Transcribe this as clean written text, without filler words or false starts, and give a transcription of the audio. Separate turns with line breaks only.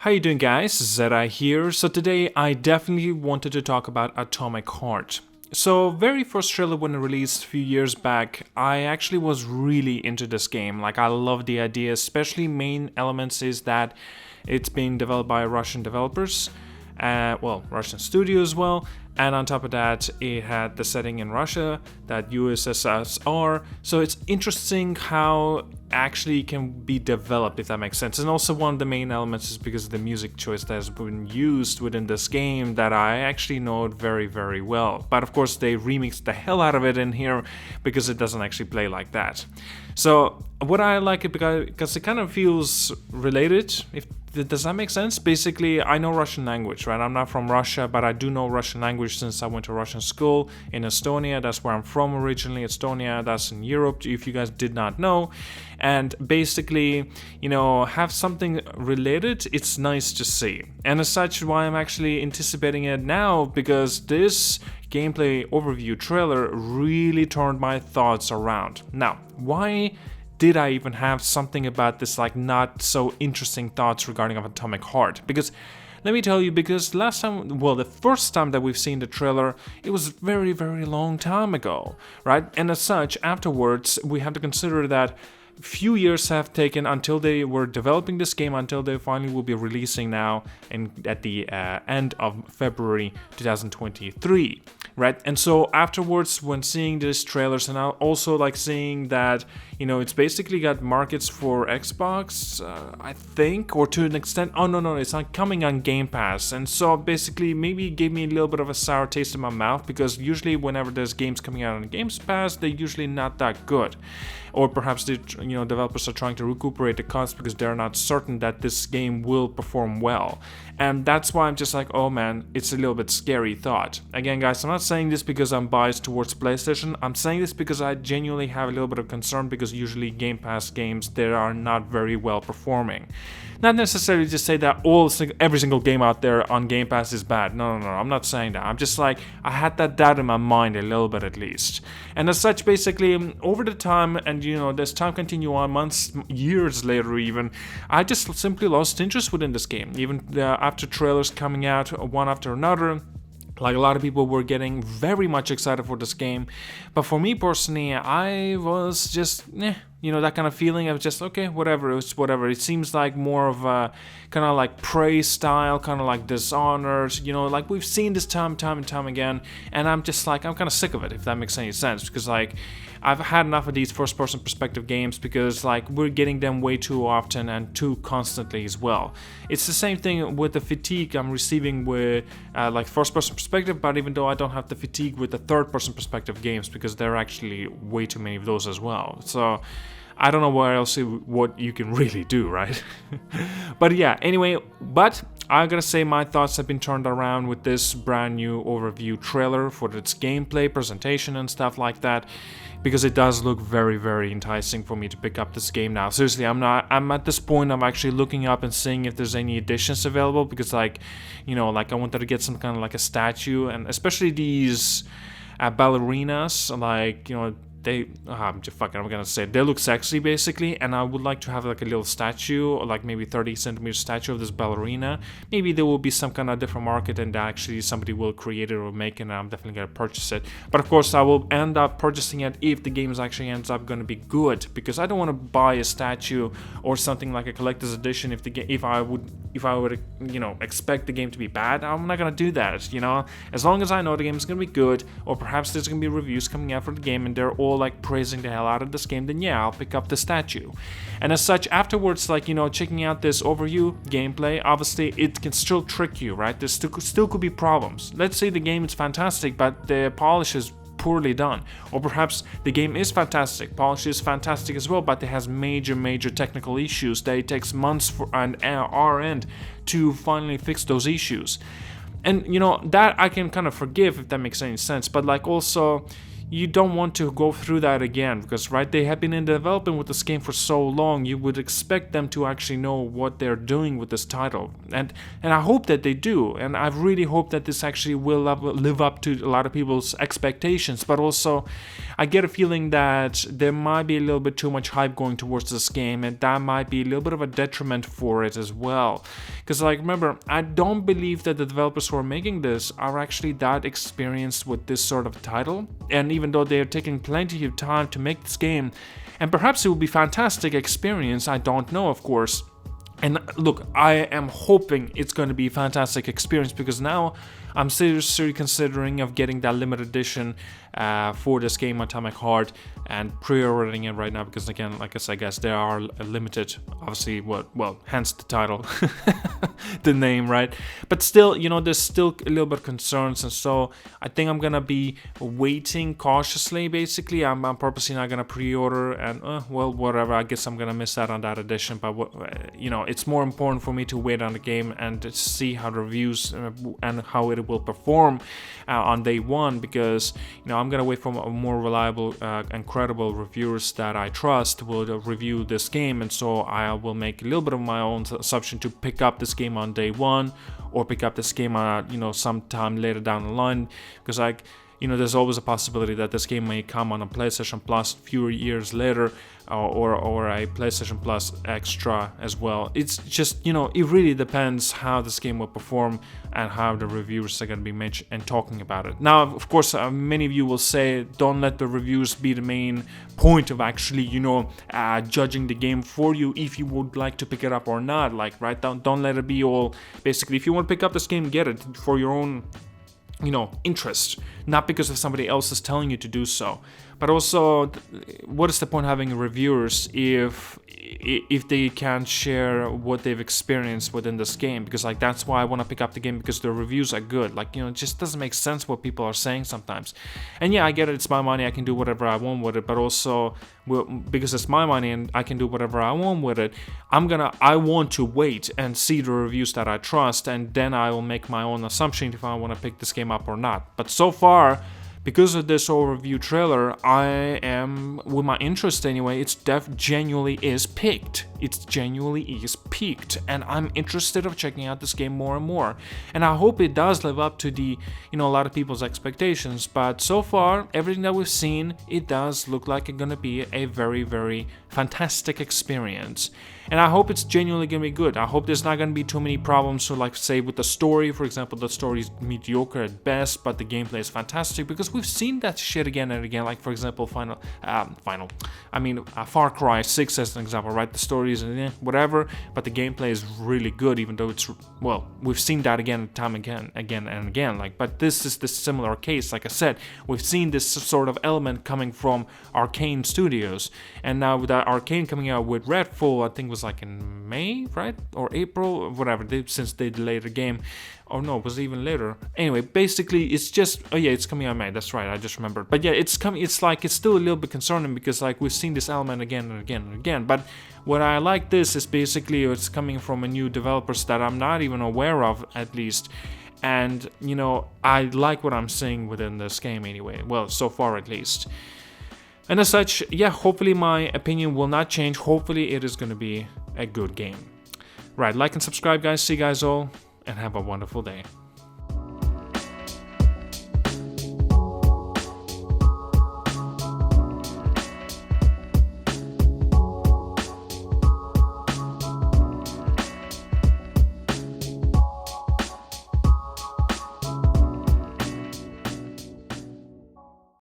How you doing, guys? ZDEyE here. So today I definitely wanted to talk about Atomic Heart. So very first trailer when it released a few years back, I actually was really into this game. Like I love the idea, especially main elements is that it's being developed by Russian developers. Russian studio as well, and on top of that it had the setting in Russia, that USSR, so it's interesting how actually can be developed, if that makes sense. And also one of the main elements is because of the music choice that has been used within this game that I actually know it very, very well. But of course they remixed the hell out of it in here because it doesn't actually play like that. So what I like it because it kind of feels related, if does that make sense? Basically, I know Russian language, right? I'm not from Russia, but I do know Russian language since I went to Russian school in Estonia. That's where I'm from originally, Estonia. That's in Europe, if you guys did not know. And basically, have something related, it's nice to see. And as such, why I'm actually anticipating it now, because this gameplay overview trailer really turned my thoughts around. Now, why did I even have something about this like not so interesting thoughts regarding Atomic Heart? Because let me tell you, because the first time that we've seen the trailer, it was very, very long time ago, right? And as such, afterwards, we have to consider that few years have taken until they were developing this game, until they finally will be releasing now at the end of February 2023, right? And so afterwards, when seeing these trailers, and also like seeing that it's basically got markets for Xbox, I think, or to an extent. Oh no, it's not coming on Game Pass, and so basically maybe it gave me a little bit of a sour taste in my mouth, because usually whenever there's games coming out on Game Pass, they're usually not that good. Or perhaps the developers are trying to recuperate the cost because they're not certain that this game will perform well. And that's why I'm just like, oh man, it's a little bit scary thought. Again, guys, I'm not saying this because I'm biased towards PlayStation. I'm saying this because I genuinely have a little bit of concern, because usually Game Pass games, they are not very well performing. Not necessarily to say that every single game out there on Game Pass is bad. No, I'm not saying that. I'm just like, I had that doubt in my mind a little bit at least. And as such, basically, over the time, and this time continue on, months, years later even, I just simply lost interest within this game. Even after trailers coming out one after another, like a lot of people were getting very much excited for this game. But for me personally, I was just, that kind of feeling of just, okay, whatever, it's whatever. It seems like more of a kind of like Prey style, kind of like Dishonored, like we've seen this time and time again. And I'm just like, I'm kind of sick of it, if that makes any sense. Because like, I've had enough of these first-person perspective games, because like we're getting them way too often and too constantly as well. It's the same thing with the fatigue I'm receiving with like first-person perspective, but even though I don't have the fatigue with the third-person perspective games, because there are actually way too many of those as well. So I don't know what you can really do, right? But yeah, anyway, I gotta say my thoughts have been turned around with this brand new overview trailer for its gameplay, presentation and stuff like that, because it does look very, very enticing for me to pick up this game now. Seriously, I'm at this point, I'm actually looking up and seeing if there's any additions available, because like I wanted to get some kind of like a statue, and especially these ballerinas, like I'm gonna say they look sexy basically, and I would like to have like a little statue, or like maybe 30 centimeter statue of this ballerina. Maybe there will be some kind of different market, and actually somebody will create it or make it, and I'm definitely gonna purchase it. But of course I will end up purchasing it if the game actually ends up gonna be good, because I don't want to buy a statue or something like a collector's edition if I would expect the game to be bad. I'm not gonna do that, as long as I know the game is gonna be good, or perhaps there's gonna be reviews coming out for the game and they're all like praising the hell out of this game, then yeah, I'll pick up the statue. And as such, afterwards, checking out this overview gameplay, obviously it can still trick you, right? There still could be problems. Let's say the game is fantastic, but the polish is poorly done, or perhaps the game is fantastic, polish is fantastic as well, but it has major technical issues that it takes months on our end to finally fix those issues. And that I can kind of forgive, if that makes any sense. But like also, you don't want to go through that again, because right, they have been in development with this game for so long. You would expect them to actually know what they're doing with this title, and I hope that they do, and I really hope that this actually will live up to a lot of people's expectations. But also, I get a feeling that there might be a little bit too much hype going towards this game, and that might be a little bit of a detriment for it as well. Because, like, remember, I don't believe that the developers who are making this are actually that experienced with this sort of title, and even though they are taking plenty of time to make this game, and perhaps it will be a fantastic experience, I don't know, of course. And look, I am hoping it's going to be a fantastic experience, because now I'm seriously considering of getting that limited edition for this game, Atomic Heart, and pre-ordering it right now, because again, like I said, guys, they are limited, obviously, well, hence the title, the name, right? But still, you know, there's still a little bit of concerns, and so I think I'm gonna be waiting cautiously. Basically, I'm purposely not gonna pre-order, and well, whatever, I guess I'm gonna miss out on that edition. But you know, it's more important for me to wait on the game and to see how the reviews and how it will perform on day one, because, you know, I'm gonna wait for more reliable and credible reviewers that I trust will review this game, and so I will make a little bit of my own assumption to pick up this game on day one, or pick up this game you know, sometime later down the line, because, like, you know, there's always a possibility that this game may come on a PlayStation Plus few years later, or a PlayStation Plus Extra as well. It's just, you know, it really depends how this game will perform and how the reviewers are going to be made and talking about it. Now, of course, many of you will say, don't let the reviews be the main point of actually, you know, judging the game for you if you would like to pick it up or not. Like, right, don't let it be all, basically, if you want to pick up this game, get it for your own, you know, interest, not because of somebody else is telling you to do so. But also, what is the point of having reviewers if they can't share what they've experienced within this game? Because, like, that's why I want to pick up the game, because the reviews are good. Like, you know, it just doesn't make sense what people are saying sometimes. And yeah, I get it, it's my money, I can do whatever I want with it, but also, well, because it's my money and I can do whatever I want with it, I want to wait and see the reviews that I trust, and then I will make my own assumption if I want to pick this game up or not. But so far, because of this overview trailer, I am, with my interest anyway, it's genuinely is piqued. It genuinely is piqued, and I'm interested of checking out this game more and more. And I hope it does live up to the, you know, a lot of people's expectations. But so far, everything that we've seen, it does look like it's gonna be a very, very fantastic experience. And I hope it's genuinely gonna be good. I hope there's not gonna be too many problems. So, like, say with the story, for example, the story is mediocre at best, but the gameplay is fantastic, because we've seen that shit again and again. Like, for example, Far Cry 6 as an example, right? The story is whatever, but the gameplay is really good, even though it's, well, we've seen that again and again. Like, but this is the similar case. Like I said, we've seen this sort of element coming from Arcane Studios, and now with that Arcane coming out with Redfall, I think it was like in May, right, or April, or whatever, since they delayed the game. Oh no, it was even later. Anyway, basically, it's just, oh yeah, it's coming out in May, that's right, I just remembered. But yeah, it's coming, it's like, it's still a little bit concerning, because, like, we've seen this element again and again and again. But what I like this is basically it's coming from a new developers that I'm not even aware of, at least. And, you know, I like what I'm seeing within this game anyway, well, so far at least. And as such, yeah, hopefully my opinion will not change. Hopefully it is going to be a good game. Right, like and subscribe, guys. See you guys all, and have a wonderful day.